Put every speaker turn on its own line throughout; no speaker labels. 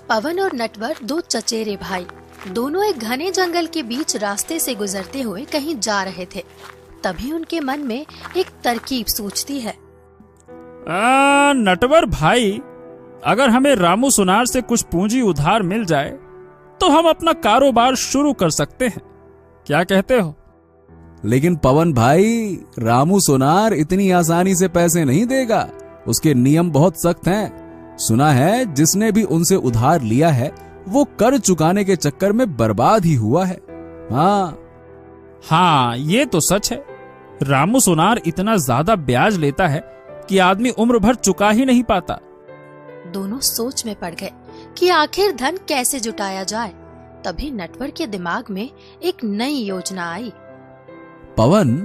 पवन और नटवर दो चचेरे भाई दोनों एक घने जंगल के बीच रास्ते से गुजरते हुए कहीं जा रहे थे। तभी उनके मन में एक तरकीब सूझती है।
नटवर भाई, अगर हमें रामू सुनार से कुछ पूंजी उधार मिल जाए तो हम अपना कारोबार शुरू कर सकते हैं, क्या कहते हो?
लेकिन पवन भाई, रामू सोनार इतनी आसानी से पैसे नहीं देगा। उसके नियम बहुत सख्त हैं। सुना है जिसने भी उनसे उधार लिया है वो कर चुकाने के चक्कर में बर्बाद ही हुआ है।
हाँ, ये तो सच है। रामू सोनार इतना ज्यादा ब्याज लेता है कि आदमी उम्र भर चुका ही नहीं पाता।
दोनों सोच में पड़ गए कि आखिर धन कैसे जुटाया जाए। तभी नटवर के दिमाग में एक नई योजना आई।
पवन,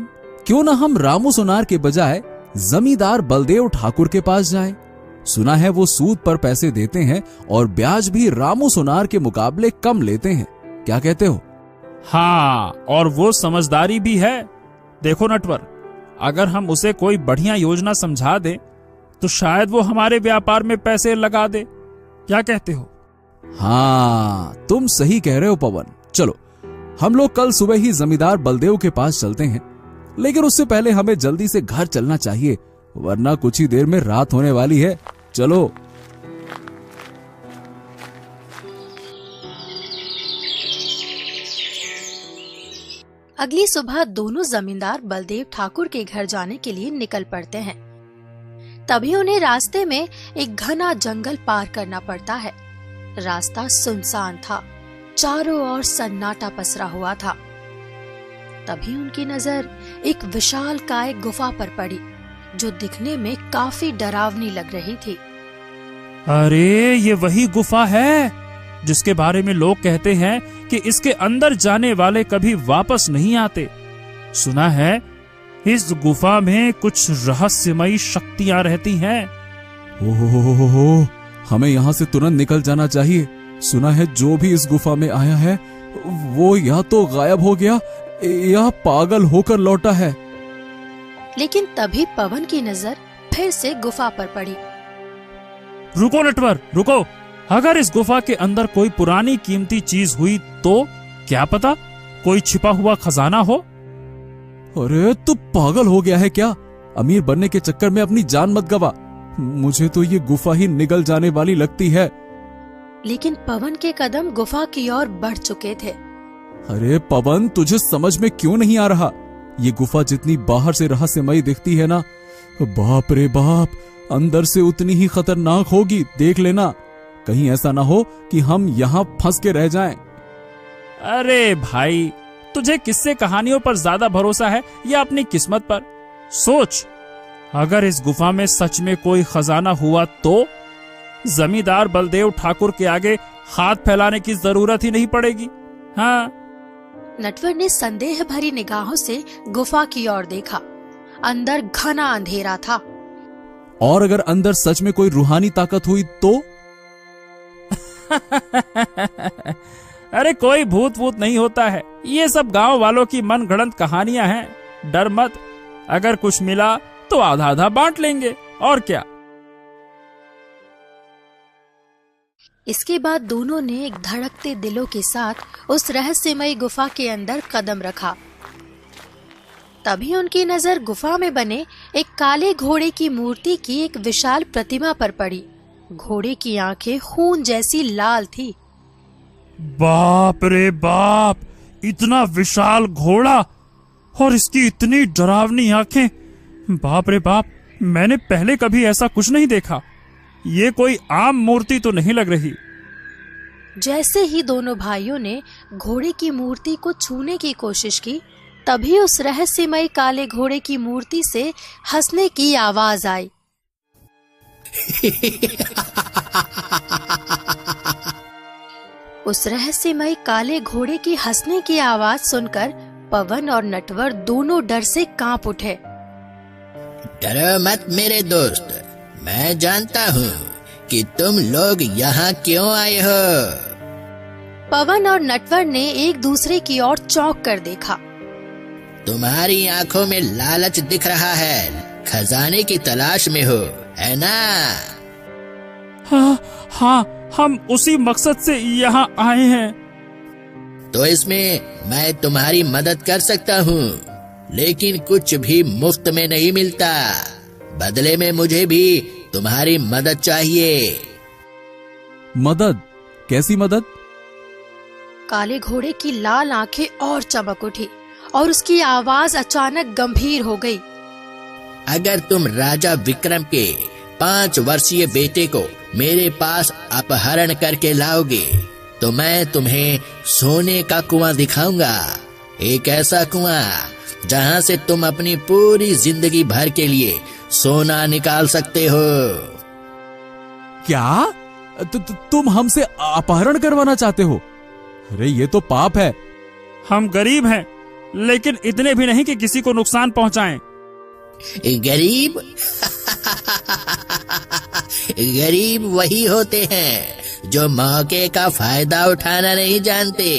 क्यों ना हम रामू सोनार के बजाय जमींदार बलदेव ठाकुर के पास जाएं? सुना है वो सूद पर पैसे देते हैं और ब्याज भी रामू सोनार के मुकाबले कम लेते हैं, क्या कहते हो?
हाँ, और वो समझदारी भी है। देखो नटवर, अगर हम उसे कोई बढ़िया योजना समझा दें तो शायद वो हमारे व्यापार में पैसे लगा दे, क्या कहते हो?
हाँ, तुम सही कह रहे हो पवन। चलो हम लोग कल सुबह ही जमींदार बलदेव के पास चलते हैं, लेकिन उससे पहले हमें जल्दी से घर चलना चाहिए, वरना कुछ ही देर में रात होने वाली है। चलो।
अगली सुबह दोनों जमींदार बलदेव ठाकुर के घर जाने के लिए निकल पड़ते हैं। तभी उन्हें रास्ते में एक घना जंगल पार करना पड़ता है। रास्ता सुनसान था, चारों ओर सन्नाटा पसरा हुआ था। तभी उनकी नजर एक विशालकाय गुफा पर पड़ी, जो दिखने में काफी डरावनी लग रही थी।
अरे, ये वही गुफा है जिसके बारे में लोग कहते हैं कि इसके अंदर जाने वाले कभी वापस नहीं आते। सुना है इस गुफा में कुछ रहस्यमयी शक्तियां रहती हैं।
ओहो, हमें यहाँ से तुरंत निकल जाना चाहिए। सुना है जो भी इस गुफा में आया है वो या तो गायब हो गया या पागल होकर लौटा है।
लेकिन तभी पवन की नजर फिर से गुफा पर पड़ी।
रुको नटवर, रुको। अगर इस गुफा के अंदर कोई पुरानी कीमती चीज हुई तो क्या पता कोई छिपा हुआ खजाना हो।
अरे, तू पागल हो गया है क्या? अमीर बनने के चक्कर में अपनी जान मत गवा। मुझे तो ये गुफा ही निगल जाने वाली लगती है।
लेकिन पवन के कदम गुफा की ओर बढ़ चुके थे।
अरे पवन, तुझे समझ में क्यों नहीं आ रहा? ये गुफा जितनी बाहर से रहस्यमयी दिखती है ना, बाप रे बाप, अंदर से उतनी ही खतरनाक होगी। देख लेना, कहीं ऐसा ना हो कि हम यहाँ फंस के रह जाएं।
अरे भाई, तुझे किससे कहानियों पर ज्यादा भरोसा है या अपनी किस्मत पर? सोच, अगर इस गुफा में सच में कोई खजाना हुआ तो जमींदार बलदेव ठाकुर के आगे हाथ फैलाने की जरूरत ही नहीं पड़ेगी। हाँ।
नटवर ने संदेह भरी निगाहों से गुफा की ओर देखा। अंदर घना अंधेरा था।
और अगर अंदर सच में कोई रूहानी ताकत हुई तो?
अरे, कोई भूत वूत नहीं होता है, ये सब गांव वालों की मनगढ़ंत कहानियां हैं। डर मत, अगर कुछ मिला तो आधा आधा बांट लेंगे, और क्या।
इसके बाद दोनों ने एक धड़कते दिलों के साथ उस रहस्यमयी गुफा के अंदर कदम रखा। तभी उनकी नजर गुफा में बने एक काले घोड़े की मूर्ति की एक विशाल प्रतिमा पर पड़ी। घोड़े की आंखें खून जैसी लाल थी।
बाप रे बाप, इतना विशाल घोड़ा और इसकी इतनी डरावनी आंखें! बाप रे बाप, मैंने पहले कभी ऐसा कुछ नहीं देखा। ये कोई आम मूर्ति तो नहीं लग रही।
जैसे ही दोनों भाइयों ने घोड़े की मूर्ति को छूने की कोशिश की, तभी उस रहस्यमयी काले घोड़े की मूर्ति से हंसने की आवाज आई। उस रहस्यमयी काले घोड़े की हंसने की आवाज सुनकर पवन और नटवर दोनों डर से कांप उठे।
डरो मत मेरे दोस्त, मैं जानता हूँ कि तुम लोग यहाँ क्यों आए हो।
पवन और नटवर ने एक दूसरे की ओर चौंक कर देखा।
तुम्हारी आंखों में लालच दिख रहा है, खजाने की तलाश में हो, है ना?
हाँ, हाँ, हम उसी मकसद से यहाँ आए हैं।
तो इसमें मैं तुम्हारी मदद कर सकता हूँ, लेकिन कुछ भी मुफ्त में नहीं मिलता। बदले में मुझे भी तुम्हारी मदद चाहिए।
मदद? कैसी मदद?
काले घोड़े की लाल आंखें और चमक उठी और उसकी आवाज अचानक गंभीर हो गई।
अगर तुम राजा विक्रम के 5 वर्षीय बेटे को मेरे पास अपहरण करके लाओगे तो मैं तुम्हें सोने का कुआं दिखाऊंगा। एक ऐसा कुआं जहां से तुम अपनी पूरी जिंदगी भर के लिए सोना निकाल सकते हो।
क्या? तुम हमसे अपहरण करवाना चाहते हो? अरे ये तो पाप है।
हम गरीब हैं, लेकिन इतने भी नहीं कि किसी को नुकसान पहुंचाएं।
गरीब? गरीब वही होते हैं जो मौके का फायदा उठाना नहीं जानते।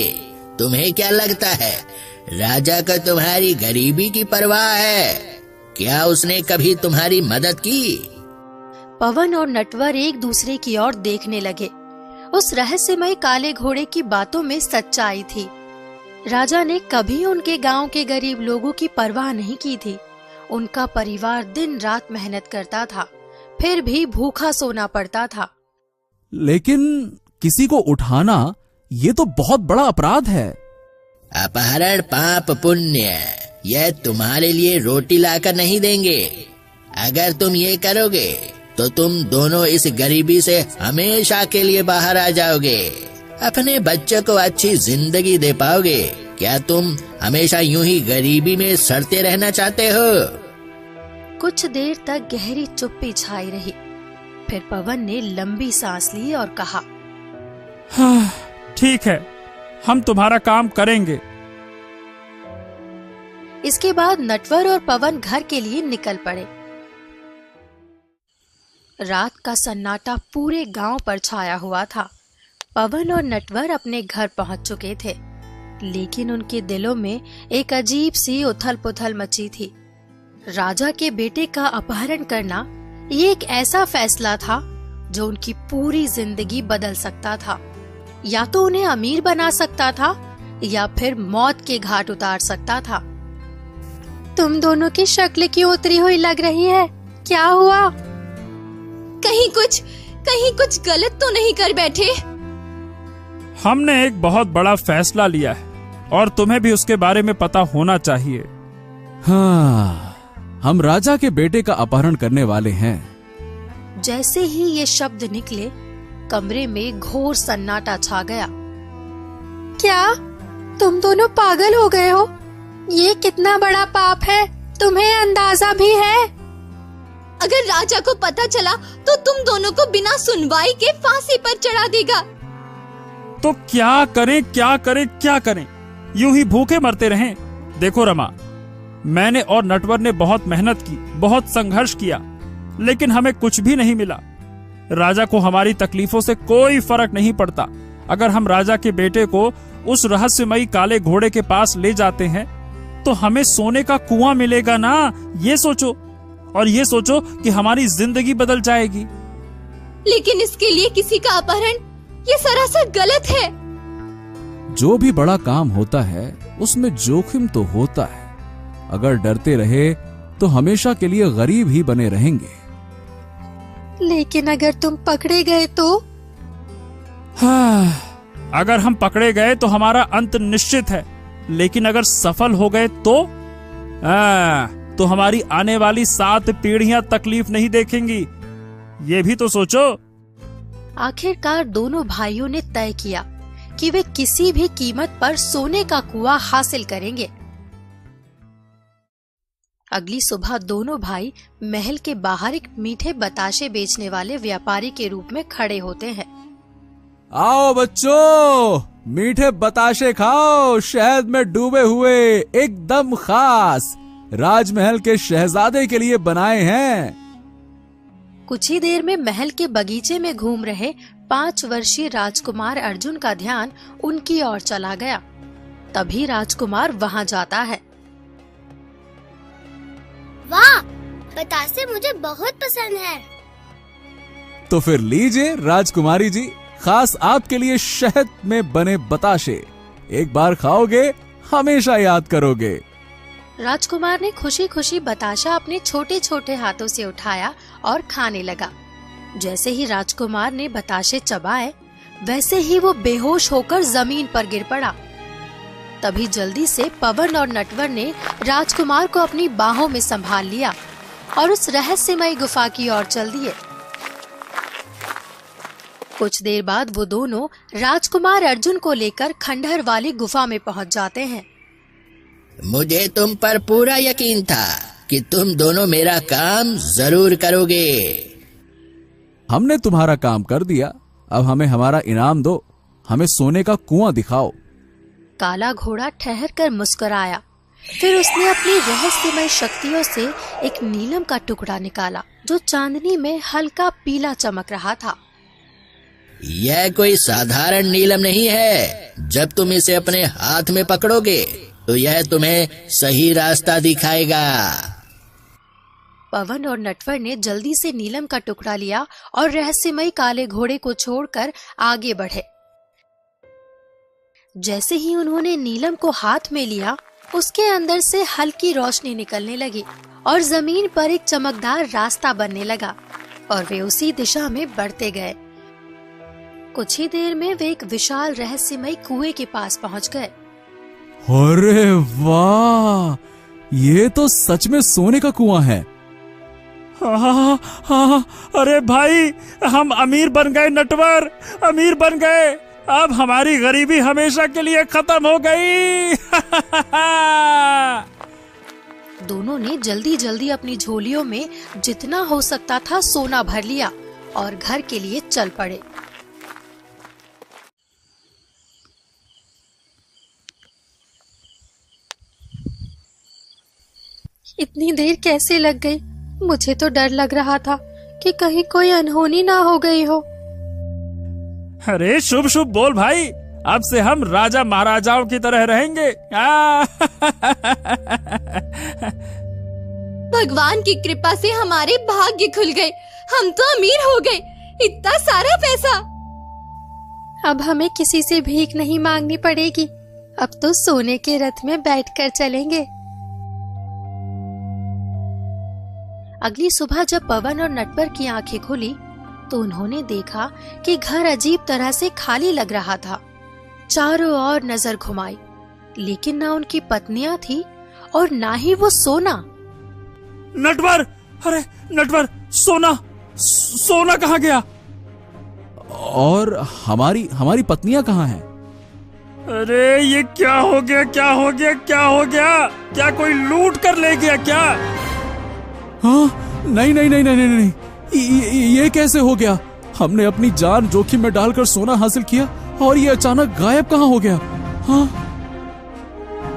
तुम्हें क्या लगता है राजा को तुम्हारी गरीबी की परवाह है? क्या उसने कभी तुम्हारी मदद की?
पवन और नटवर एक दूसरे की ओर देखने लगे। उस रहस्यमय काले घोड़े की बातों में सच्चाई थी। राजा ने कभी उनके गांव के गरीब लोगों की परवाह नहीं की थी। उनका परिवार दिन रात मेहनत करता था, फिर भी भूखा सोना पड़ता था।
लेकिन किसी को उठाना ये तो बहुत बड़ा अपराध है।
अपहरण पाप पुण्य, यह तुम्हारे लिए रोटी लाकर नहीं देंगे। अगर तुम ये करोगे तो तुम दोनों इस गरीबी से हमेशा के लिए बाहर आ जाओगे। अपने बच्चों को अच्छी जिंदगी दे पाओगे। क्या तुम हमेशा यूं ही गरीबी में सड़ते रहना चाहते हो?
कुछ देर तक गहरी चुप्पी छाई रही। फिर पवन ने लंबी सांस ली और कहा,
हाँ, ठीक है, हम तुम्हारा काम करेंगे।
इसके बाद नटवर और पवन घर के लिए निकल पड़े। रात का सन्नाटा पूरे गांव पर छाया हुआ था। पवन और नटवर अपने घर पहुंच चुके थे, लेकिन उनके दिलों में एक अजीब सी उथल पुथल मची थी। राजा के बेटे का अपहरण करना ये एक ऐसा फैसला था जो उनकी पूरी जिंदगी बदल सकता था। या तो उन्हें अमीर बना सकता था या फिर मौत के घाट उतार सकता था। तुम दोनों की शक्ल क्यों उतरी हुई लग रही है? क्या हुआ?
कहीं कुछ गलत तो नहीं कर बैठे?
हमने एक बहुत बड़ा फैसला लिया है और तुम्हें भी उसके बारे में पता होना चाहिए।
हाँ, हम राजा के बेटे का अपहरण करने वाले हैं।
जैसे ही ये शब्द निकले, कमरे में घोर सन्नाटा छा गया। क्या तुम दोनों पागल हो गए हो? ये कितना बड़ा पाप है, तुम्हें अंदाजा भी है?
अगर राजा को पता चला तो तुम दोनों को बिना सुनवाई के फांसी पर चढ़ा देगा।
तो क्या करें? यूं ही भूखे मरते रहें? देखो रमा, मैंने और नटवर ने बहुत मेहनत की, बहुत संघर्ष किया, लेकिन हमें कुछ भी नहीं मिला। राजा को हमारी तकलीफों से कोई फर्क नहीं पड़ता। अगर हम राजा के बेटे को उस रहस्यमयी काले घोड़े के पास ले जाते हैं तो हमें सोने का कुआं मिलेगा ना। ये सोचो, और ये सोचो कि हमारी जिंदगी बदल जाएगी।
लेकिन इसके लिए किसी का अपहरण ये सरासर गलत है।
जो भी बड़ा काम होता है उसमें जोखिम तो होता है। अगर डरते रहे तो हमेशा के लिए गरीब ही बने रहेंगे।
लेकिन अगर तुम पकड़े गए तो?
हाँ, अगर हम पकड़े गए तो हमारा अंत निश्चित है, लेकिन अगर सफल हो गए तो हमारी आने वाली 7 पीढ़ियां तकलीफ नहीं देखेंगी। ये भी तो सोचो।
आखिरकार दोनों भाइयों ने तय किया कि वे किसी भी कीमत पर सोने का कुआं हासिल करेंगे। अगली सुबह दोनों भाई महल के बाहर एक मीठे बताशे बेचने वाले व्यापारी के रूप में खड़े होते हैं।
आओ बच्चों, मीठे बताशे खाओ, शहद में डूबे हुए, एकदम खास, राजमहल के शहजादे के लिए बनाए हैं।
कुछ ही देर में महल के बगीचे में घूम रहे 5 वर्षीय राजकुमार अर्जुन का ध्यान उनकी ओर चला गया। तभी राजकुमार वहां जाता है।
वाह, बतासे मुझे बहुत पसंद है।
तो फिर लीजिए राजकुमारी जी, खास आपके लिए शहद में बने बताशे। एक बार खाओगे हमेशा याद करोगे।
राजकुमार ने खुशी खुशी बताशा अपने छोटे छोटे हाथों से उठाया और खाने लगा। जैसे ही राजकुमार ने बताशे चबाए, वैसे ही वो बेहोश होकर जमीन पर गिर पड़ा। तभी जल्दी से पवन और नटवर ने राजकुमार को अपनी बाहों में संभाल लिया और उस रहस्यमयी गुफा की ओर चल दिए। कुछ देर बाद वो दोनों राजकुमार अर्जुन को लेकर खंडहर वाली गुफा में पहुंच जाते हैं।
मुझे तुम पर पूरा यकीन था कि तुम दोनों मेरा काम जरूर करोगे।
हमने तुम्हारा काम कर दिया, अब हमें हमारा इनाम दो, हमें सोने का कुआं दिखाओ।
काला घोड़ा ठहर कर मुस्कुराया। फिर उसने अपनी रहस्यमय शक्तियों से एक नीलम का टुकड़ा निकाला जो चांदनी में हल्का पीला चमक रहा था।
यह कोई साधारण नीलम नहीं है। जब तुम इसे अपने हाथ में पकड़ोगे तो यह तुम्हें सही रास्ता दिखाएगा।
पवन और नटवर ने जल्दी से नीलम का टुकड़ा लिया और रहस्यमय काले घोड़े को छोड़कर आगे बढ़े। जैसे ही उन्होंने नीलम को हाथ में लिया, उसके अंदर से हल्की रोशनी निकलने लगी और जमीन पर एक चमकदार रास्ता बनने लगा और वे उसी दिशा में बढ़ते गए। कुछ ही देर में वे एक विशाल रहस्यमय कुएं के पास पहुंच गए।
अरे वाह, ये तो सच में सोने का कुआं है।
हाँ, हाँ, अरे भाई, हम अमीर बन गए नटवर, अमीर बन गए। अब हमारी गरीबी हमेशा के लिए खत्म हो गई।
दोनों ने जल्दी जल्दी अपनी झोलियों में जितना हो सकता था सोना भर लिया और घर के लिए चल पड़े। इतनी देर कैसे लग गई? मुझे तो डर लग रहा था कि कहीं कोई अनहोनी ना हो गई हो।
अरे शुभ शुभ बोल भाई, अब से हम राजा महाराजाओं की तरह रहेंगे।
भगवान की कृपा से हमारे भाग्य खुल गए। हम तो अमीर हो गए। इतना सारा पैसा।
अब हमें किसी से भीख नहीं मांगनी पड़ेगी। अब तो सोने के रथ में बैठकर चलेंगे। अगली सुबह जब पवन और नटवर की आंखें खुली तो उन्होंने देखा कि घर अजीब तरह से खाली लग रहा था। चारों ओर नजर घुमाई, लेकिन ना उनकी पत्नियां थी और ना ही वो सोना।
नटवर, अरे नटवर, सोना कहाँ गया?
और हमारी पत्नियां कहाँ हैं?
अरे ये क्या हो गया, क्या हो गया, क्या हो गया? क्या कोई लूट कर ले गया क्या?
हाँ, नहीं, ये कैसे हो गया? हमने अपनी जान जोखिम में डालकर सोना हासिल किया और ये अचानक गायब कहाँ हो गया? हाँ,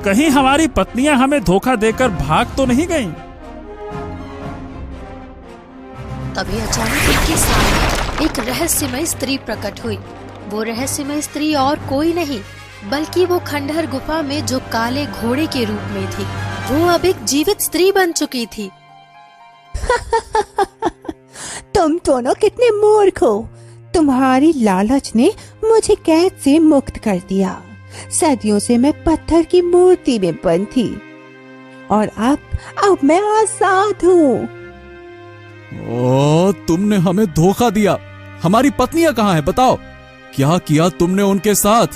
कहीं हमारी पत्नियां हमें धोखा देकर भाग तो नहीं गईं?
तभी अचानक उनके सामने एक रहस्यमय स्त्री प्रकट हुई। वो रहस्यमय स्त्री और कोई नहीं बल्कि वो खंडहर गुफा में जो काले घोड़े के रूप में थी, वो अब एक जीवित स्त्री बन चुकी थी।
तुम दोनों कितने मूर्ख हो। तुम्हारी लालच ने मुझे कैद से मुक्त कर दिया। सदियों से मैं पत्थर की मूर्ति में बंद थी और अब मैं आजाद हूँ।
ओ, तुमने हमें धोखा दिया। हमारी पत्नियां कहाँ हैं? बताओ, क्या किया तुमने उनके साथ?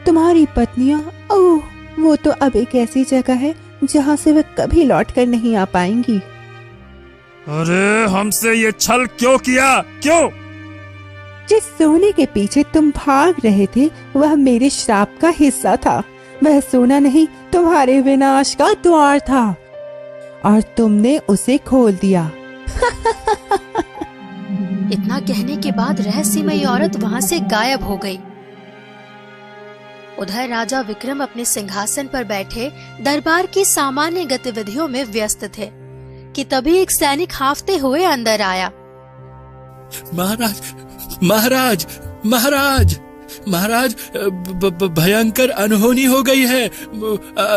तुम्हारी पत्नियां? ओह, वो तो अब एक ऐसी जगह है जहाँ से वे कभी लौट कर नहीं आ पाएंगी।
अरे हमसे ये छल क्यों किया? क्यों?
जिस सोने के पीछे तुम भाग रहे थे वह मेरे श्राप का हिस्सा था। वह सोना नहीं, तुम्हारे विनाश का द्वार था और तुमने उसे खोल दिया।
इतना कहने के बाद रहस्यमयी औरत वहाँ से गायब हो गई। उधर राजा विक्रम अपने सिंहासन पर बैठे दरबार की सामान्य गतिविधियों में व्यस्त थे कि तभी एक सैनिक हांफते हुए अंदर आया।
महाराज, महाराज, महाराज, महाराज, भयंकर अनहोनी हो गई है।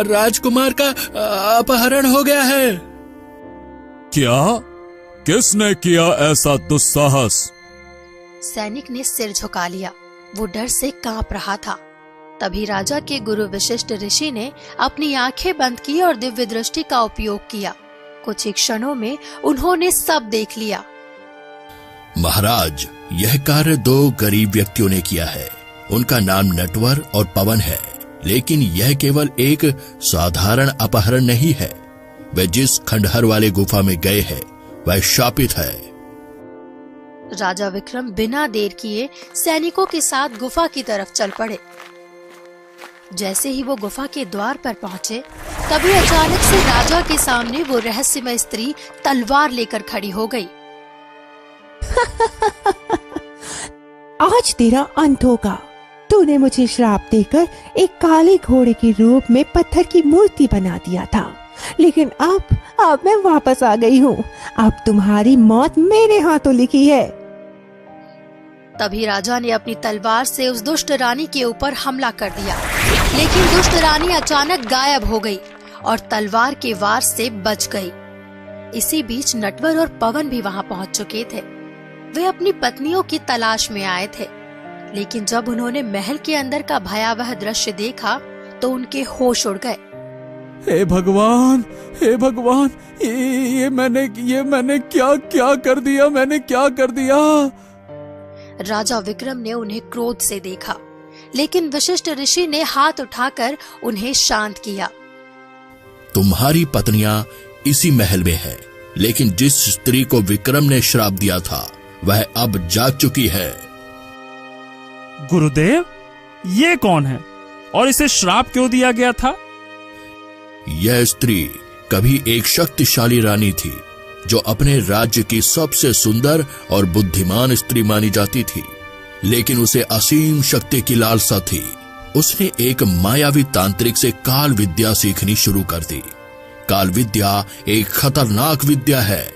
राजकुमार का अपहरण हो गया है।
क्या? किसने किया ऐसा दुस्साहस?
सैनिक ने सिर झुका लिया। वो डर से कांप रहा था। तभी राजा के गुरु विशिष्ट ऋषि ने अपनी आंखें बंद की और दिव्य दृष्टि का उपयोग किया। कुछ ही क्षणों में उन्होंने सब देख लिया।
महाराज, यह कार्य 2 गरीब व्यक्तियों ने किया है। उनका नाम नटवर और पवन है, लेकिन यह केवल एक साधारण अपहरण नहीं है। वे जिस खंडहर वाले गुफा में गए हैं वह शापित है।
राजा विक्रम बिना देर किए सैनिकों के साथ गुफा की तरफ चल पड़े। जैसे ही वो गुफा के द्वार पर पहुंचे, तभी अचानक से राजा के सामने वो रहस्यमय स्त्री तलवार लेकर खड़ी हो गई।
आज तेरा अंत होगा। तूने मुझे श्राप देकर एक काले घोड़े के रूप में पत्थर की मूर्ति बना दिया था, लेकिन अब मैं वापस आ गई हूँ। अब तुम्हारी मौत मेरे हाथों लिखी है।
तभी राजा ने अपनी तलवार से उस दुष्ट रानी के ऊपर हमला कर दिया, लेकिन दुष्ट रानी अचानक गायब हो गई और तलवार के वार से बच गई। इसी बीच नटवर और पवन भी वहां पहुंच चुके थे। वे अपनी पत्नियों की तलाश में आए थे, लेकिन जब उन्होंने महल के अंदर का भयावह दृश्य देखा तो उनके होश उड़ गए।
हे भगवान, हे भगवान, ये मैंने क्या कर दिया? मैंने क्या कर दिया?
राजा विक्रम ने उन्हें क्रोध से देखा, लेकिन वशिष्ठ ऋषि ने हाथ उठाकर उन्हें शांत किया।
तुम्हारी पत्नियां इसी महल में है, लेकिन जिस स्त्री को विक्रम ने श्राप दिया था वह अब जाग चुकी है।
गुरुदेव, ये कौन है और इसे श्राप क्यों दिया गया था?
यह स्त्री कभी एक शक्तिशाली रानी थी, जो अपने राज्य की सबसे सुंदर और बुद्धिमान स्त्री मानी जाती थी, लेकिन उसे असीम शक्ति की लालसा थी। उसने एक मायावी तांत्रिक से काल विद्या सीखनी शुरू कर दी। काल विद्या एक खतरनाक विद्या है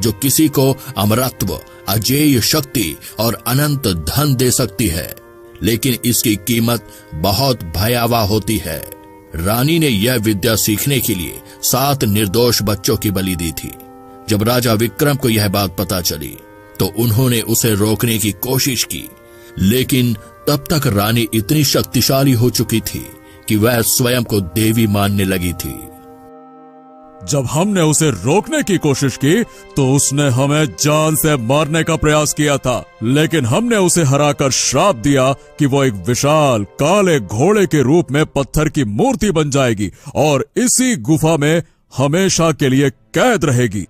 जो किसी को अमरत्व, अजेय शक्ति और अनंत धन दे सकती है, लेकिन इसकी कीमत बहुत भयावह होती है। रानी ने यह विद्या सीखने के लिए 7 निर्दोष बच्चों की बलि दी थी। जब राजा विक्रम को यह बात पता चली तो उन्होंने उसे रोकने की कोशिश की, लेकिन तब तक रानी इतनी शक्तिशाली हो चुकी थी कि वह स्वयं को देवी मानने लगी थी।
जब हमने उसे रोकने की कोशिश की तो उसने हमें जान से मारने का प्रयास किया था, लेकिन हमने उसे हराकर श्राप दिया कि वो एक विशाल काले घोड़े के रूप में पत्थर की मूर्ति बन जाएगी और इसी गुफा में हमेशा के लिए कैद रहेगी।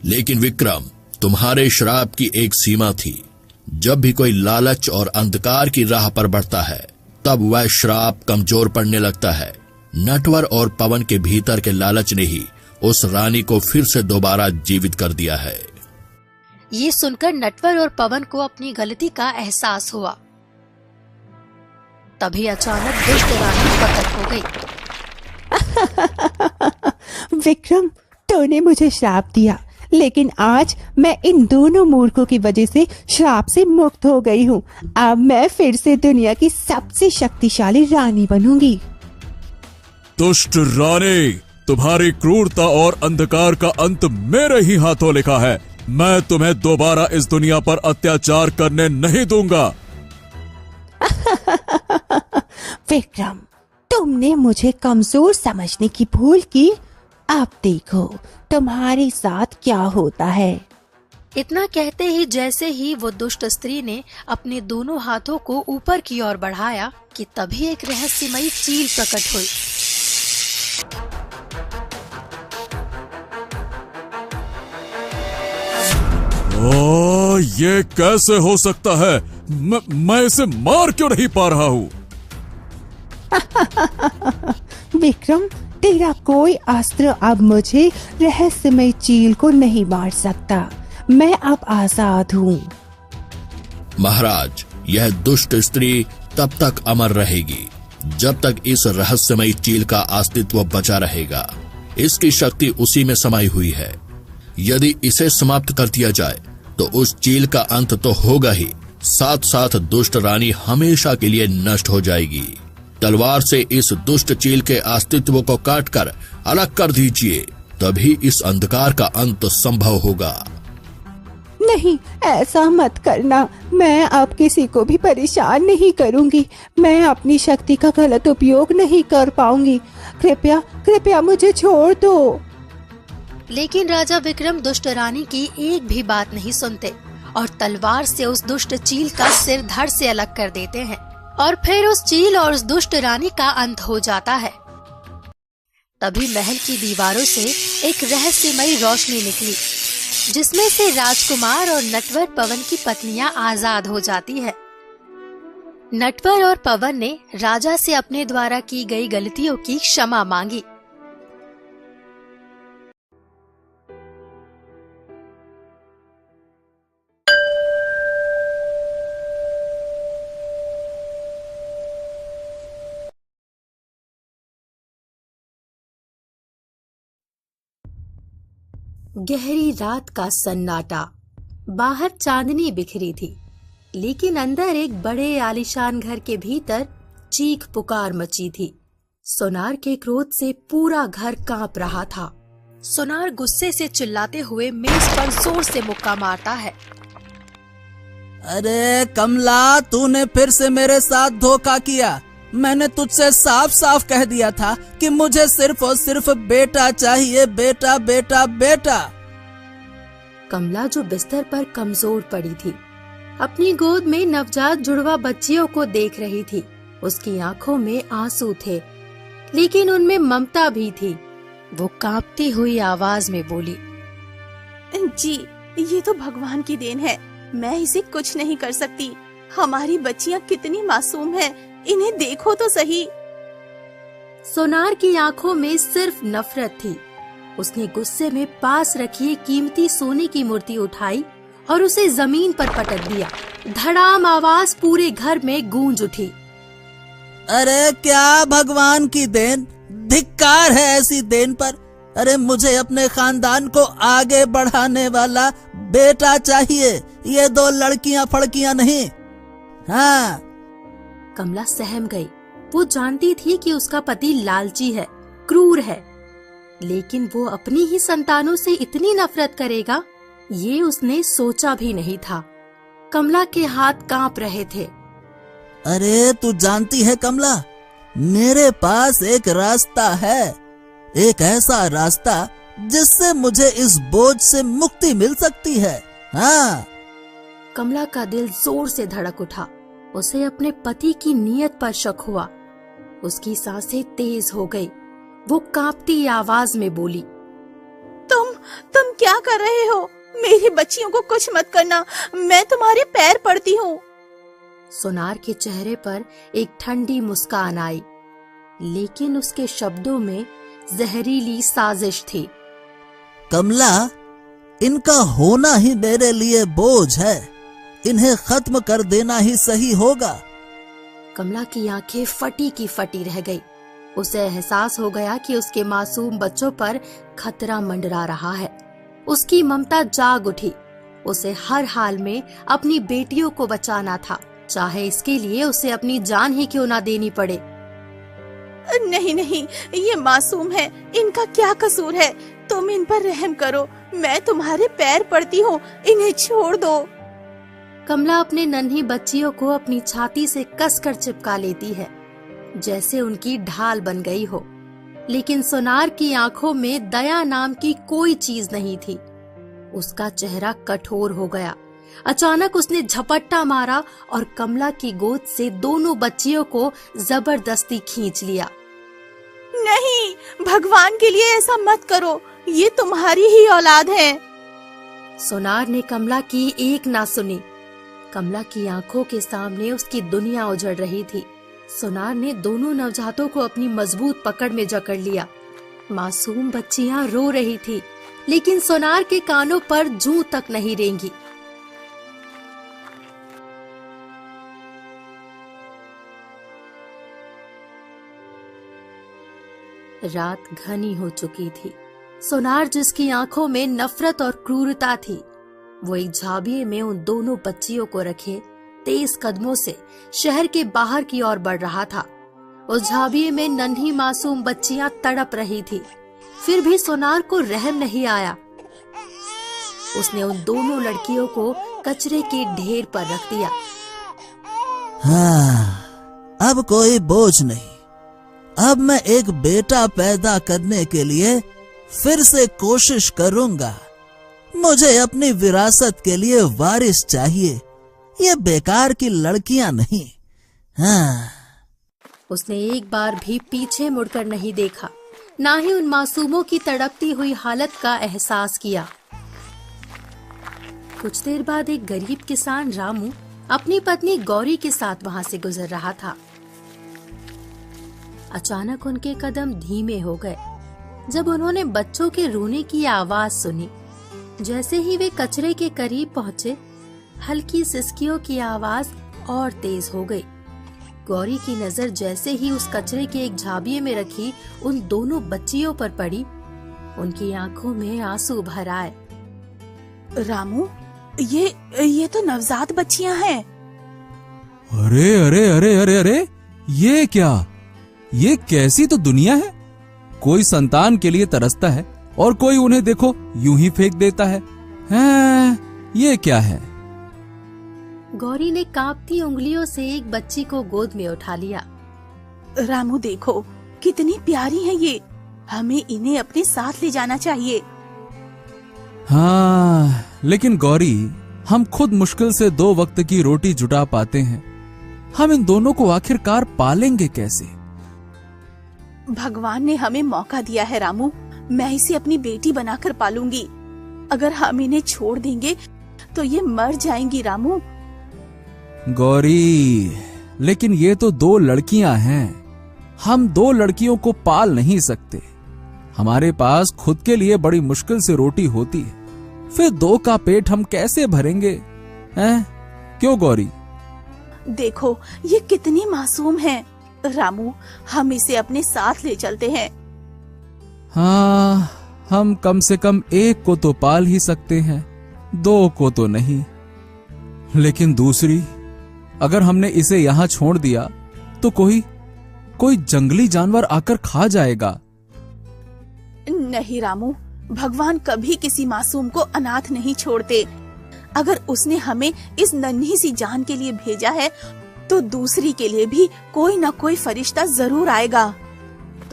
लेकिन विक्रम, तुम्हारे श्राप की एक सीमा थी। जब भी कोई लालच और अंधकार की राह पर बढ़ता है, तब वह श्राप कमजोर पड़ने लगता है। नटवर और पवन के भीतर के लालच ने ही उस रानी को फिर से दोबारा जीवित कर दिया है।
ये सुनकर नटवर और पवन को अपनी गलती का एहसास हुआ। तभी अचानक दुष्ट रानी प्रकट हो गई।
विक्रम, तूने मुझे श्राप दिया, लेकिन आज मैं इन दोनों मूर्खों की वजह से श्राप से मुक्त हो गई हूँ। अब मैं फिर से दुनिया की सबसे शक्तिशाली रानी बनूंगी।
दुष्ट रानी, तुम्हारी क्रूरता और अंधकार का अंत मेरे ही हाथों लिखा है। मैं तुम्हें दोबारा इस दुनिया पर अत्याचार करने नहीं दूंगा।
विक्रम, तुमने मुझे कमजोर समझने की भूल की। अब देखो तुम्हारे साथ क्या होता है।
इतना कहते ही जैसे ही वो दुष्ट स्त्री ने अपने दोनों हाथों को ऊपर की ओर बढ़ाया कि तभी एक रहस्यमयी चील प्रकट हुई।
ओ, ये कैसे हो सकता है? मैं इसे मार क्यों नहीं पा रहा हूँ?
विक्रम, तेरा कोई अस्त्र अब मुझे रहस्यमय चील को नहीं मार सकता। मैं अब आजाद हूँ।
महाराज, यह दुष्ट स्त्री तब तक अमर रहेगी जब तक इस रहस्यमयी चील का अस्तित्व बचा रहेगा। इसकी शक्ति उसी में समाई हुई है। यदि इसे समाप्त कर दिया जाए तो उस चील का अंत तो होगा ही, साथ साथ दुष्ट रानी हमेशा के लिए नष्ट हो जाएगी। तलवार से इस दुष्ट चील के अस्तित्व को काटकर अलग कर दीजिए तभी इस अंधकार का अंत संभव होगा।
नहीं, ऐसा मत करना। मैं अब किसी को भी परेशान नहीं करूंगी। मैं अपनी शक्ति का गलत उपयोग नहीं कर पाऊंगी। कृपया कृपया मुझे छोड़ दो।
लेकिन राजा विक्रम दुष्ट रानी की एक भी बात नहीं सुनते और तलवार से उस दुष्ट चील का सिर धड़ से अलग कर देते हैं और फिर उस चील और उस दुष्ट रानी का अंत हो जाता है। तभी महल की दीवारों से एक रहस्यमयी रोशनी निकली, जिसमें से राजकुमार और नटवर पवन की पत्नियां आजाद हो जाती है। नटवर और पवन ने राजा से अपने द्वारा की गई गलतियों की क्षमा मांगी। गहरी रात का सन्नाटा। बाहर चांदनी बिखरी थी, लेकिन अंदर एक बड़े आलीशान घर के भीतर चीख पुकार मची थी। सोनार के क्रोध से पूरा घर कांप रहा था। सोनार गुस्से से चिल्लाते हुए मेज पर जोर से मुक्का मारता है।
अरे कमला, तूने फिर से मेरे साथ धोखा किया। मैंने तुझसे साफ साफ कह दिया था कि मुझे सिर्फ और सिर्फ बेटा चाहिए, बेटा बेटा बेटा।
कमला, जो बिस्तर पर कमजोर पड़ी थी, अपनी गोद में नवजात जुड़वा बच्चियों को देख रही थी। उसकी आंखों में आंसू थे, लेकिन उनमें ममता भी थी। वो कांपती हुई आवाज में बोली,
जी, ये तो भगवान की देन है। मैं इसे कुछ नहीं कर सकती। हमारी बच्चियां कितनी मासूम हैं, इन्हें देखो तो सही।
सोनार की आंखों में सिर्फ नफरत थी। उसने गुस्से में पास रखी कीमती सोने की मूर्ति उठाई और उसे जमीन पर पटक दिया। धड़ाम आवाज पूरे घर में गूंज उठी।
अरे क्या भगवान की देन! धिक्कार है ऐसी देन पर। अरे मुझे अपने खानदान को आगे बढ़ाने वाला बेटा चाहिए, ये दो लड़कियां फड़कियां नहीं। हाँ।
कमला सहम गई। वो जानती थी कि उसका पति लालची है, क्रूर है, लेकिन वो अपनी ही संतानों से इतनी नफरत करेगा, ये उसने सोचा भी नहीं था। कमला के हाथ कांप रहे थे।
अरे तू जानती है कमला, मेरे पास एक रास्ता है, एक ऐसा रास्ता जिससे मुझे इस बोझ से मुक्ति मिल सकती है। हाँ।
कमला का दिल जोर से धड़क उठा। उसे अपने पति की नीयत पर शक हुआ। उसकी सांसें तेज हो गई। वो कांपती आवाज में बोली,
तुम क्या कर रहे हो? मेरी बच्चियों को कुछ मत करना, मैं तुम्हारे पैर पड़ती हूँ।
सोनार के चेहरे पर एक ठंडी मुस्कान आई, लेकिन उसके शब्दों में जहरीली साजिश थी।
कमला, इनका होना ही मेरे लिए बोझ है, इन्हें खत्म कर देना ही सही होगा।
कमला की आंखें फटी की फटी रह गई। उसे एहसास हो गया कि उसके मासूम बच्चों पर खतरा मंडरा रहा है। उसकी ममता जाग उठी। उसे हर हाल में अपनी बेटियों को बचाना था, चाहे इसके लिए उसे अपनी जान ही क्यों ना देनी पड़े।
नहीं नहीं, ये मासूम है, इनका क्या कसूर है? तुम इन पर रहम करो, मैं तुम्हारे पैर पड़ती हूँ, इन्हें छोड़ दो।
कमला अपने नन्ही बच्चियों को अपनी छाती से कसकर चिपका लेती है, जैसे उनकी ढाल बन गई हो। लेकिन सोनार की आंखों में दया नाम की कोई चीज नहीं थी। उसका चेहरा कठोर हो गया। अचानक उसने झपट्टा मारा और कमला की गोद से दोनों बच्चियों को जबरदस्ती खींच लिया।
नहीं, भगवान के लिए ऐसा मत करो, ये तुम्हारी ही औलाद है।
सोनार ने कमला की एक ना सुनी। कमला की आंखों के सामने उसकी दुनिया उजड़ रही थी। सोनार ने दोनों नवजातों को अपनी मजबूत पकड़ में जकड़ लिया। मासूम बच्चियां रो रही थी, लेकिन सोनार के कानों पर जूं तक नहीं रेंगी। रात घनी हो चुकी थी। सोनार, जिसकी आंखों में नफरत और क्रूरता थी, वो एक झाबिये में उन दोनों बच्चियों को रखे तेज कदमों से शहर के बाहर की ओर बढ़ रहा था। उस झाबिये में नन्ही मासूम बच्चियां तड़प रही थी। फिर भी सोनार को रहम नहीं आया। उसने उन दोनों लड़कियों को कचरे के ढेर पर रख दिया।
हाँ, अब कोई बोझ नहीं। अब मैं एक बेटा पैदा करने के लिए फिर से कोशिश करूंगा। मुझे अपनी विरासत के लिए वारिस चाहिए, ये बेकार की लड़कियां नहीं। हाँ।
उसने एक बार भी पीछे मुड़कर नहीं देखा, ना ही उन मासूमों की तड़पती हुई हालत का एहसास किया। कुछ देर बाद एक गरीब किसान रामू अपनी पत्नी गौरी के साथ वहां से गुजर रहा था। अचानक उनके कदम धीमे हो गए जब उन्होंने बच्चों के रोने की आवाज सुनी। जैसे ही वे कचरे के करीब पहुंचे, हल्की सिसकियों की आवाज और तेज हो गई। गौरी की नजर जैसे ही उस कचरे के एक झाबिये में रखी उन दोनों बच्चियों पर पड़ी, उनकी आंखों में आंसू भर आए।
रामू, ये तो नवजात बच्चियां हैं।
अरे अरे अरे अरे अरे, ये क्या? ये कैसी तो दुनिया है। कोई संतान के लिए तरसता है और कोई उन्हें देखो यूं ही फेंक देता है। ये क्या है?
गौरी ने कांपती उंगलियों से एक बच्ची को गोद में उठा लिया।
रामू देखो, कितनी प्यारी है ये। हमें इन्हें अपने साथ ले जाना चाहिए।
हाँ, लेकिन गौरी, हम खुद मुश्किल से 2 वक्त की रोटी जुटा पाते हैं। हम इन दोनों को आखिरकार पालेंगे कैसे?
भगवान ने हमें मौका दिया है रामू। मैं इसे अपनी बेटी बनाकर पालूंगी। अगर हम इन्हें छोड़ देंगे तो ये मर जाएंगी रामू।
गौरी, लेकिन ये तो 2 लड़कियां हैं। हम 2 लड़कियों को पाल नहीं सकते। हमारे पास खुद के लिए बड़ी मुश्किल से रोटी होती है, फिर 2 का पेट हम कैसे भरेंगे? हैं? क्यों गौरी?
देखो, ये कितनी मासूम है। रामू, हम इसे अपने साथ ले चलते हैं।
हाँ, हम कम से कम 1 को तो पाल ही सकते हैं, 2 को तो नहीं। लेकिन दूसरी, अगर हमने इसे यहाँ छोड़ दिया तो कोई जंगली जानवर आकर खा जाएगा।
नहीं रामू, भगवान कभी किसी मासूम को अनाथ नहीं छोड़ते। अगर उसने हमें इस नन्ही सी जान के लिए भेजा है तो दूसरी के लिए भी कोई न कोई फरिश्ता जरूर आएगा।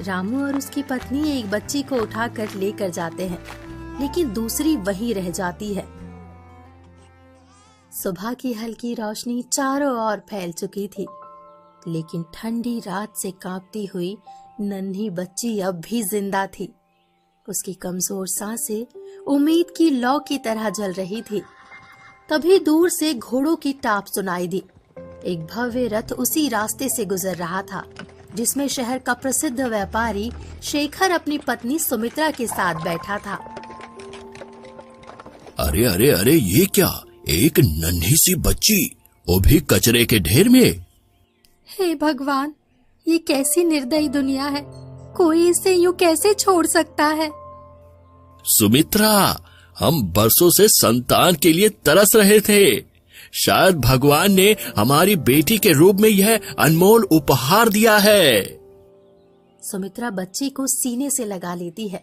रामू और उसकी पत्नी एक बच्ची को उठाकर लेकर जाते हैं, लेकिन दूसरी वहीं रह जाती है। सुबह की हल्की रोशनी चारों ओर फैल चुकी थी, लेकिन ठंडी रात से कांपती हुई नन्ही बच्ची अब भी जिंदा थी। उसकी कमजोर सांसें उम्मीद की लौ की तरह जल रही थी। तभी दूर से घोड़ों की टाप सुनाई दी। एक भव्य रथ उसी रास्ते से गुजर रहा था जिसमें शहर का प्रसिद्ध व्यापारी शेखर अपनी पत्नी सुमित्रा के साथ बैठा था।
अरे अरे अरे, ये क्या? एक नन्ही सी बच्ची, वो भी कचरे के ढेर में।
हे भगवान, ये कैसी निर्दयी दुनिया है। कोई इसे यूं कैसे छोड़ सकता है?
सुमित्रा, हम बरसों से संतान के लिए तरस रहे थे। शायद भगवान ने हमारी बेटी के रूप में यह अनमोल उपहार दिया है।
सुमित्रा बच्ची को सीने से लगा लेती है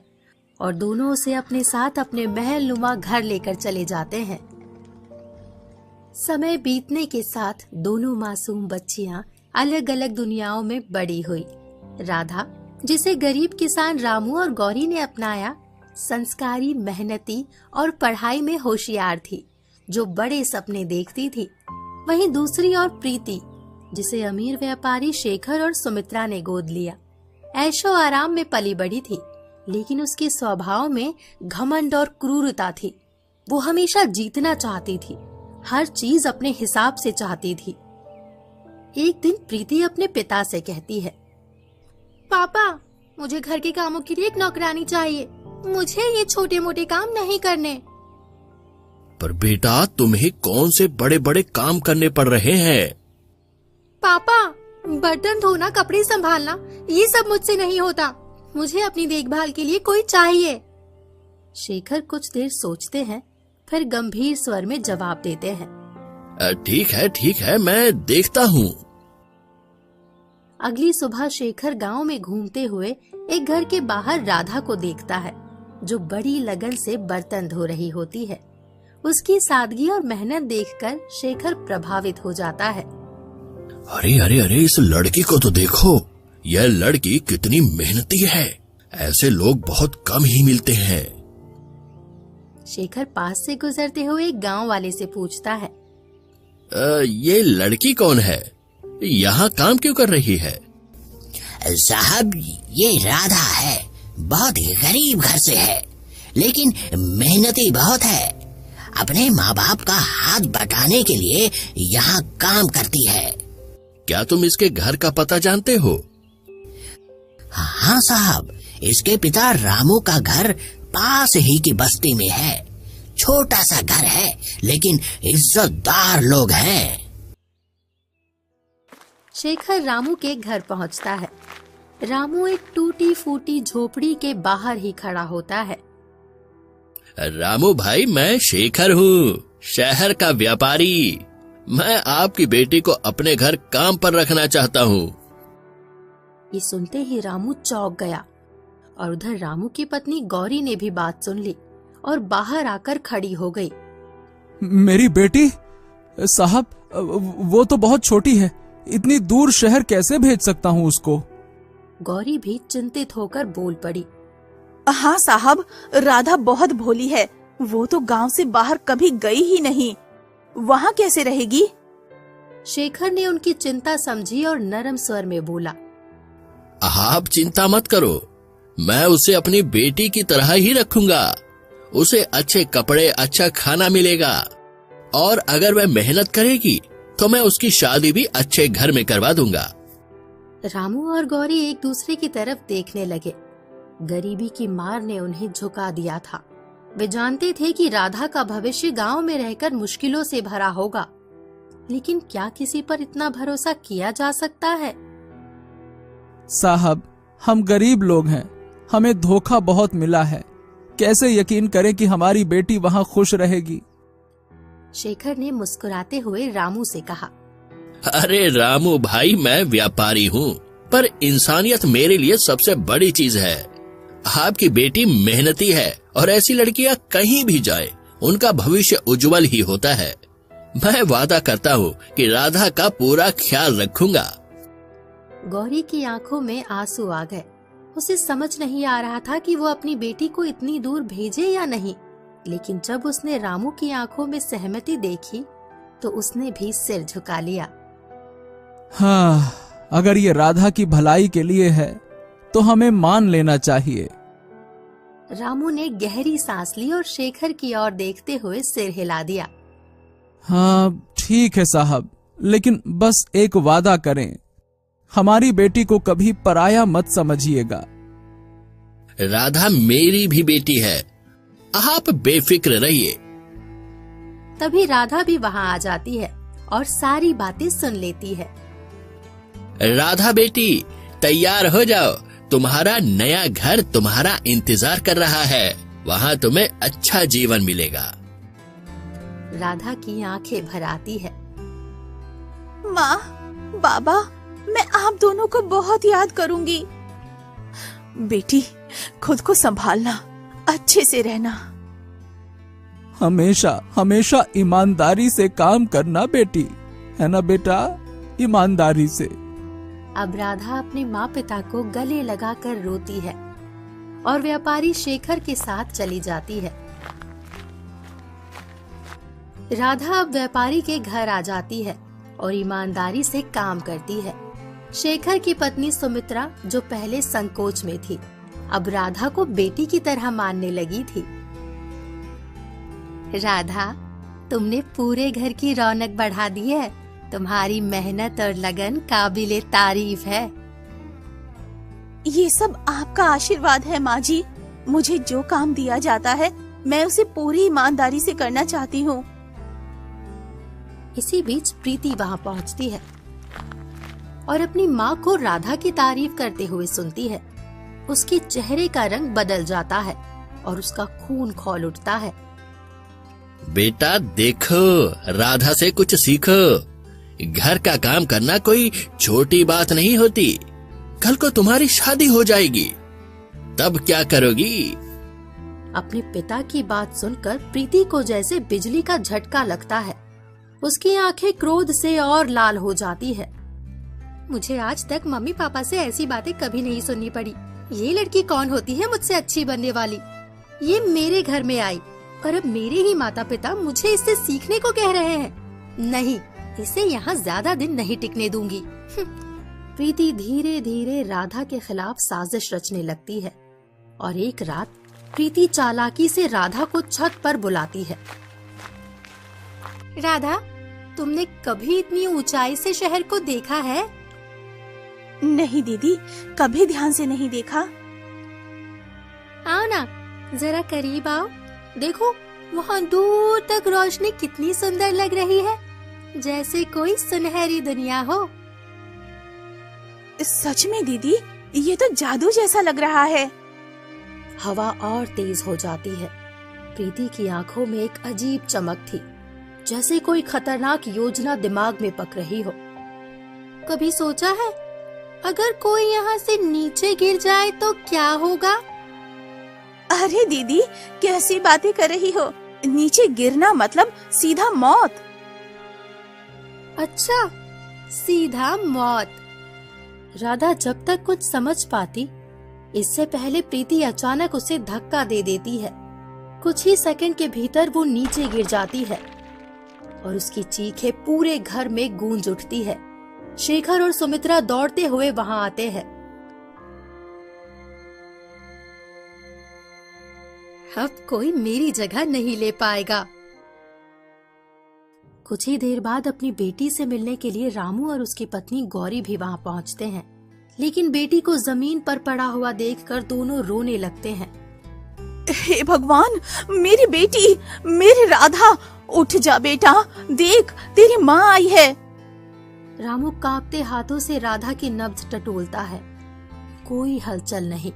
और दोनों उसे अपने साथ अपने महल नुमा घर लेकर चले जाते हैं। समय बीतने के साथ दोनों मासूम बच्चियां अलग अलग दुनियाओं में बड़ी हुई। राधा, जिसे गरीब किसान रामू और गौरी ने अपनाया, संस्कारी, मेहनती और पढ़ाई में होशियार थी, जो बड़े सपने देखती थी। वहीं दूसरी और प्रीति, जिसे अमीर व्यापारी शेखर और सुमित्रा ने गोद लिया, ऐशो आराम में पली बड़ी थी, लेकिन उसके स्वभाव में घमंड और क्रूरता थी। वो हमेशा जीतना चाहती थी, हर चीज अपने हिसाब से चाहती थी। एक दिन प्रीति अपने पिता से कहती है, पापा, मुझे घर के कामों के लिए एक नौकरानी चाहिए। मुझे ये छोटे मोटे काम नहीं करने।
पर बेटा, तुम्हें कौन से बड़े बड़े काम करने पड़ रहे हैं?
पापा, बर्तन धोना, कपड़े संभालना, ये सब मुझसे नहीं होता। मुझे अपनी देखभाल के लिए कोई चाहिए। शेखर कुछ देर सोचते हैं, फिर गंभीर स्वर में जवाब देते हैं,
ठीक है, मैं देखता हूँ।
अगली सुबह शेखर गांव में घूमते हुए एक घर के बाहर राधा को देखता है, जो बड़ी लगन से बर्तन धो रही होती है। उसकी सादगी और मेहनत देखकर शेखर प्रभावित हो जाता है।
अरे अरे अरे, इस लड़की को तो देखो, यह लड़की कितनी मेहनती है। ऐसे लोग बहुत कम ही मिलते हैं।
शेखर पास से गुजरते हुए एक गांव वाले से पूछता है,
ये लड़की कौन है? यहाँ काम क्यों कर रही है?
साहब, ये राधा है। बहुत ही गरीब घर से है, लेकिन मेहनती बहुत है। अपने माँ बाप का हाथ बटाने के लिए यहाँ काम करती है।
क्या तुम इसके घर का पता जानते हो?
हाँ साहब, इसके पिता रामू का घर पास ही की बस्ती में है। छोटा सा घर है, लेकिन इज्जतदार लोग हैं।
शेखर रामू के घर पहुंचता है। रामू एक टूटी फूटी झोपड़ी के बाहर ही खड़ा होता है।
रामू भाई, मैं शेखर हूँ, शहर का व्यापारी। मैं आपकी बेटी को अपने घर काम पर रखना चाहता हूँ।
ये सुनते ही रामू चौंक गया और उधर रामू की पत्नी गौरी ने भी बात सुन ली और बाहर आकर खड़ी हो गई।
मेरी बेटी? साहब, वो तो बहुत छोटी है, इतनी दूर शहर कैसे भेज सकता हूँ उसको?
गौरी भी चिंतित होकर बोल पड़ी।
हाँ साहब, राधा बहुत भोली है। वो तो गांव से बाहर कभी गई ही नहीं, वहाँ कैसे रहेगी?
शेखर ने उनकी चिंता समझी और नरम स्वर में बोला,
आप चिंता मत करो, मैं उसे अपनी बेटी की तरह ही रखूंगा। उसे अच्छे कपड़े, अच्छा खाना मिलेगा, और अगर वह मेहनत करेगी तो मैं उसकी शादी भी अच्छे घर में करवा दूंगा।
रामू और गौरी एक दूसरे की तरफ देखने लगे। गरीबी की मार ने उन्हें झुका दिया था। वे जानते थे कि राधा का भविष्य गांव में रहकर मुश्किलों से भरा होगा, लेकिन क्या किसी पर इतना भरोसा किया जा सकता है?
साहब, हम गरीब लोग हैं, हमें धोखा बहुत मिला है। कैसे यकीन करें कि हमारी बेटी वहाँ खुश रहेगी?
शेखर ने मुस्कुराते हुए रामू से कहा,
अरे रामू भाई, मैं व्यापारी हूँ, पर इंसानियत मेरे लिए सबसे बड़ी चीज है। आपकी बेटी मेहनती है और ऐसी लड़कियां कहीं भी जाए उनका भविष्य उज्जवल ही होता है। मैं वादा करता हूँ कि राधा का पूरा ख्याल रखूंगा।
गौरी की आंखों में आंसू आ गए। उसे समझ नहीं आ रहा था कि वो अपनी बेटी को इतनी दूर भेजे या नहीं, लेकिन जब उसने रामू की आंखों में सहमति देखी तो उसने भी सिर झुका लिया।
हाँ, अगर ये राधा की भलाई के लिए है तो हमें मान लेना चाहिए।
रामू ने गहरी सांस ली और शेखर की ओर देखते हुए सिर हिला दिया।
हाँ ठीक है साहब, लेकिन बस एक वादा करें, हमारी बेटी को कभी पराया मत समझिएगा।
राधा मेरी भी बेटी है, आप बेफिक्र रहिए।
तभी राधा भी वहाँ आ जाती है और सारी बातें सुन लेती है।
राधा बेटी, तैयार हो जाओ, तुम्हारा नया घर तुम्हारा इंतजार कर रहा है। वहाँ तुम्हें अच्छा जीवन मिलेगा।
राधा की आंखें भर आती है।
माँ, बाबा, मैं आप दोनों को बहुत याद करूंगी। बेटी, खुद को संभालना, अच्छे से रहना।
हमेशा हमेशा ईमानदारी से काम करना बेटी, है ना बेटा? ईमानदारी से।
अब राधा अपने माँ पिता को गले लगाकर रोती है और व्यापारी शेखर के साथ चली जाती है। राधा अब व्यापारी के घर आ जाती है और ईमानदारी से काम करती है। शेखर की पत्नी सुमित्रा, जो पहले संकोच में थी, अब राधा को बेटी की तरह मानने लगी थी। राधा, तुमने पूरे घर की रौनक बढ़ा दी है। तुम्हारी मेहनत और लगन काबिले तारीफ है।
ये सब आपका आशीर्वाद है माँ जी। मुझे जो काम दिया जाता है मैं उसे पूरी ईमानदारी से करना चाहती हूँ।
इसी बीच प्रीति वहाँ पहुँचती है और अपनी माँ को राधा की तारीफ करते हुए सुनती है। उसके चेहरे का रंग बदल जाता है और उसका खून खौल उठता है।
बेटा देखो, राधा से कुछ सीखो।
घर का काम करना कोई छोटी बात नहीं होती। कल को तुम्हारी शादी हो जाएगी, तब क्या करोगी?
अपने पिता की बात सुनकर प्रीति को जैसे बिजली का झटका लगता है। उसकी आंखें क्रोध से और लाल हो जाती है। मुझे आज तक मम्मी पापा से ऐसी बातें कभी नहीं सुननी पड़ी। ये लड़की कौन होती है मुझसे अच्छी बनने वाली? ये मेरे घर में आई और अब मेरे ही माता पिता मुझे इससे सीखने को कह रहे हैं। नहीं, इसे यहाँ ज्यादा दिन नहीं टिकने दूंगी। प्रीति धीरे धीरे राधा के खिलाफ साजिश रचने लगती है और एक रात प्रीति चालाकी से राधा को छत पर बुलाती है। राधा, तुमने कभी इतनी ऊंचाई से शहर को देखा है?
नहीं दीदी, कभी ध्यान से नहीं देखा।
आओ ना, जरा करीब आओ। देखो, वहाँ दूर तक रोशनी कितनी सुंदर लग रही है, जैसे कोई सुनहरी दुनिया हो।
सच में दीदी, ये तो जादू जैसा लग रहा है।
हवा और तेज हो जाती है। प्रीति की आंखों में एक अजीब चमक थी, जैसे कोई खतरनाक योजना दिमाग में पक रही हो। कभी सोचा है अगर कोई यहाँ से नीचे गिर जाए तो क्या होगा?
अरे दीदी, कैसी बातें कर रही हो? नीचे गिरना मतलब सीधा मौत।
अच्छा, सीधा मौत। राधा जब तक कुछ समझ पाती, इससे पहले प्रीति अचानक उसे धक्का दे देती है। कुछ ही सेकंड के भीतर वो नीचे गिर जाती है और उसकी चीखें पूरे घर में गूंज उठती है। शेखर और सुमित्रा दौड़ते हुए वहां आते हैं। अब कोई मेरी जगह नहीं ले पाएगा। कुछ ही देर बाद अपनी बेटी से मिलने के लिए रामू और उसकी पत्नी गौरी भी वहां पहुंचते हैं, लेकिन बेटी को जमीन पर पड़ा हुआ देखकर दोनों रोने लगते हैं।
हे भगवान, मेरी बेटी, मेरी राधा, उठ जा बेटा, देख तेरी माँ आई है।
रामू कांपते हाथों से राधा की नब्ज टटोलता है। कोई हलचल नहीं।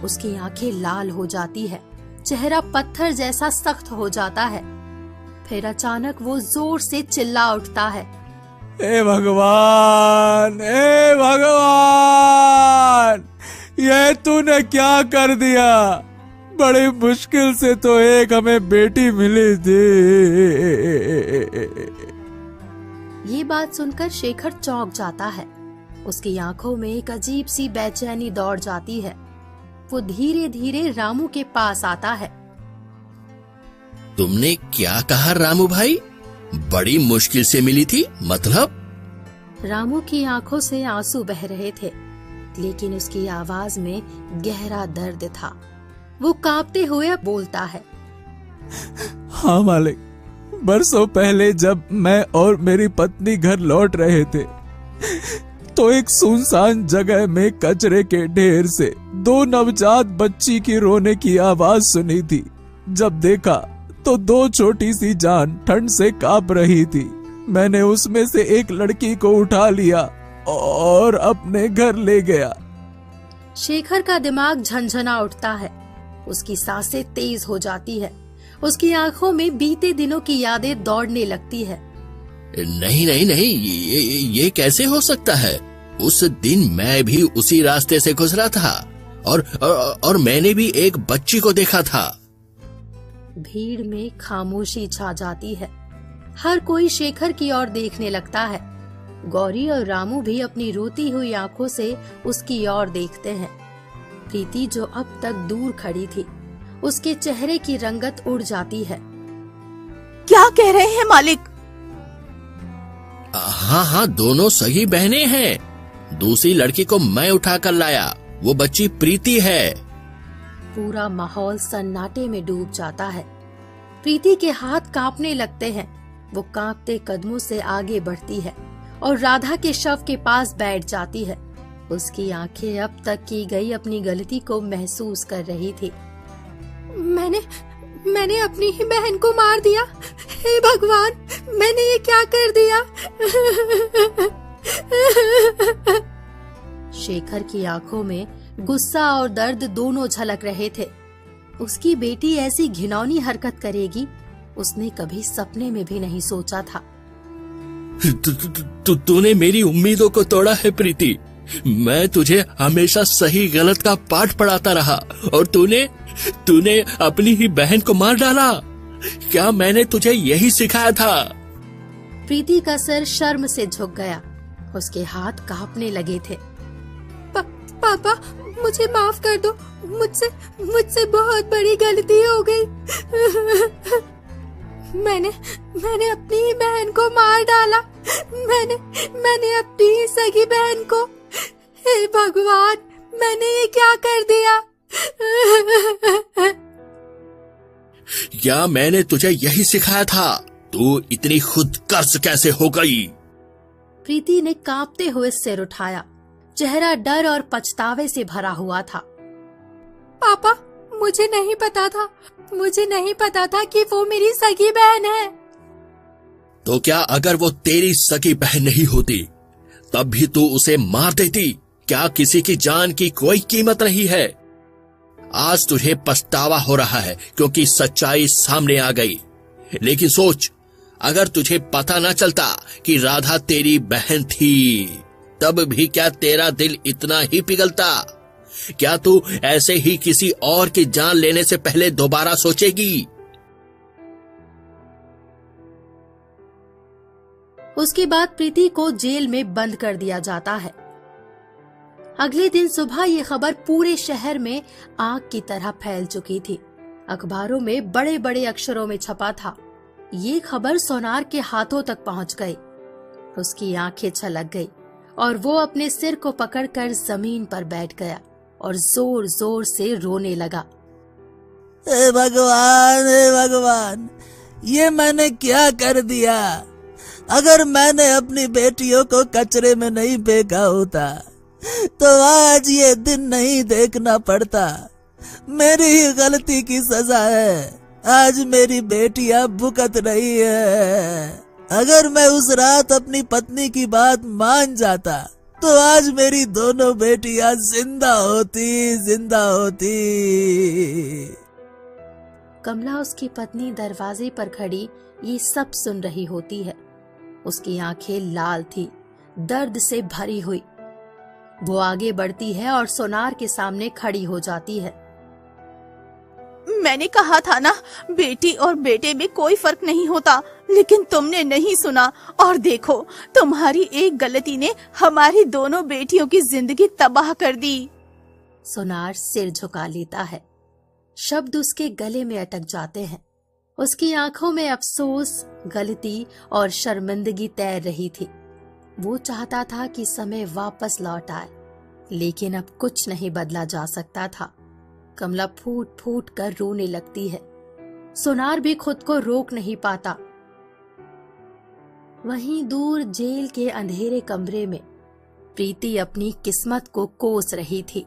उसकी आंखें लाल हो जाती है, चेहरा पत्थर जैसा सख्त हो जाता है। फिर अचानक वो जोर से चिल्ला उठता है,
हे भगवान, हे भगवान, ये तूने क्या कर दिया? बड़ी मुश्किल से तो एक हमें बेटी मिली थी।
ये बात सुनकर शेखर चौंक जाता है। उसकी आंखों में एक अजीब सी बेचैनी दौड़ जाती है। वो धीरे धीरे रामू के पास आता है।
तुमने क्या कहा रामू भाई? बड़ी मुश्किल से मिली थी मतलब?
रामू की आंखों से आंसू बह रहे थे, लेकिन उसकी आवाज में गहरा दर्द था। वो कांपते हुए बोलता है,
हाँ मालिक, बरसों पहले जब मैं और मेरी पत्नी घर लौट रहे थे तो एक सुनसान जगह में कचरे के ढेर से 2 नवजात बच्ची की रोने की आवाज सुनी थी। जब देखा तो 2 छोटी सी जान ठंड से कांप रही थी। मैंने उसमें से एक लड़की को उठा लिया और अपने घर ले गया।
शेखर का दिमाग झंझना उठता है। उसकी सांसें तेज हो जाती है। उसकी आंखों में बीते दिनों की यादें दौड़ने लगती है।
नहीं नहीं नहीं, ये कैसे हो सकता है? उस दिन मैं भी उसी रास्ते से गुजरा था और मैंने भी एक बच्ची को देखा था।
भीड़ में खामोशी छा जाती है। हर कोई शेखर की ओर देखने लगता है। गौरी और रामू भी अपनी रोती हुई आंखों से उसकी ओर देखते हैं। प्रीति जो अब तक दूर खड़ी थी, उसके चेहरे की रंगत उड़ जाती है।
क्या कह रहे हैं मालिक?
हाँ हाँ, दोनों सगी बहनें हैं। दूसरी लड़की को मैं उठाकर लाया, वो बच्ची प्रीति है।
पूरा माहौल सन्नाटे में डूब जाता है। प्रीति के हाथ कांपने लगते हैं। वो कांपते कदमों से आगे बढ़ती है और राधा के शव के पास बैठ जाती है। उसकी आंखें अब तक की गई अपनी गलती को महसूस कर रही थी। मैंने अपनी ही बहन को मार दिया। हे भगवान, मैंने ये क्या कर दिया? शेखर की आंखों में गुस्सा और दर्द दोनों झलक रहे थे। उसकी बेटी ऐसी घिनौनी हरकत करेगी, उसने कभी सपने में भी नहीं सोचा था।
तूने मेरी उम्मीदों को तोड़ा है प्रीति। मैं तुझे हमेशा सही गलत का पाठ पढ़ाता रहा और तूने अपनी ही बहन को मार डाला। क्या मैंने तुझे यही सिखाया था?
प्रीति का सिर शर्म से झुक गया, उसके हाथ कांपने लगे थे।
पापा, मुझे माफ कर दो, मुझसे बहुत बड़ी गलती हो गई। मैंने अपनी ही बहन को मार डाला। मैंने अपनी ही सगी बहन को। हे भगवान, मैंने ये क्या कर दिया?
क्या मैंने तुझे यही सिखाया था? तू इतनी खुदगर्ज कैसे हो गई?
प्रीति ने कांपते हुए सिर उठाया, चेहरा डर और पछतावे से भरा हुआ था।
पापा, मुझे नहीं पता था कि वो मेरी सगी बहन है।
तो क्या अगर वो तेरी सगी बहन नहीं होती तब भी तू उसे मार देती? क्या किसी की जान की कोई कीमत नहीं है? आज तुझे पछतावा हो रहा है क्योंकि सच्चाई सामने आ गई। लेकिन सोच, अगर तुझे पता न चलता कि राधा तेरी बहन थी तब भी क्या तेरा दिल इतना ही पिघलता? क्या तू ऐसे ही किसी और की जान लेने से पहले दोबारा सोचेगी?
उसके बाद प्रीति को जेल में बंद कर दिया जाता है। अगले दिन सुबह ये खबर पूरे शहर में आग की तरह फैल चुकी थी। अखबारों में बड़े बड़े अक्षरों में छपा था। ये खबर सोनार के हाथों तक पहुंच गई। उसकी आंखें छलक गई और वो अपने सिर को पकड़कर जमीन पर बैठ गया और जोर जोर से रोने लगा।
हे भगवान, ये मैंने क्या कर दिया? अगर मैंने अपनी बेटियों को कचरे में नहीं फेंका होता तो आज ये दिन नहीं देखना पड़ता। मेरी ही गलती की सजा है। आज मेरी बेटियां भुगत रही है। अगर मैं उस रात अपनी पत्नी की बात मान जाता तो आज मेरी दोनों बेटियां जिंदा होती।
कमला, उसकी पत्नी, दरवाजे पर खड़ी ये सब सुन रही होती है। उसकी आंखें लाल थी, दर्द से भरी हुई। वो आगे बढ़ती है और सोनार के सामने खड़ी हो जाती है।
मैंने कहा था ना, बेटी और बेटे में कोई फर्क नहीं होता, लेकिन तुमने नहीं सुना और देखो, तुम्हारी एक गलती ने हमारी दोनों बेटियों की जिंदगी तबाह कर दी।
सोनार सिर झुका लेता है। शब्द उसके गले में अटक जाते हैं। उसकी आंखों में अफसोस, गलती और शर्मिंदगी तैर रही थी। वो चाहता था कि समय वापस लौट आए, लेकिन अब कुछ नहीं बदला जा सकता था। कमला फूट फूट कर रोने लगती है। सोनार भी खुद को रोक नहीं पाता। वहीं दूर जेल के अंधेरे कमरे में प्रीति अपनी किस्मत को कोस रही थी।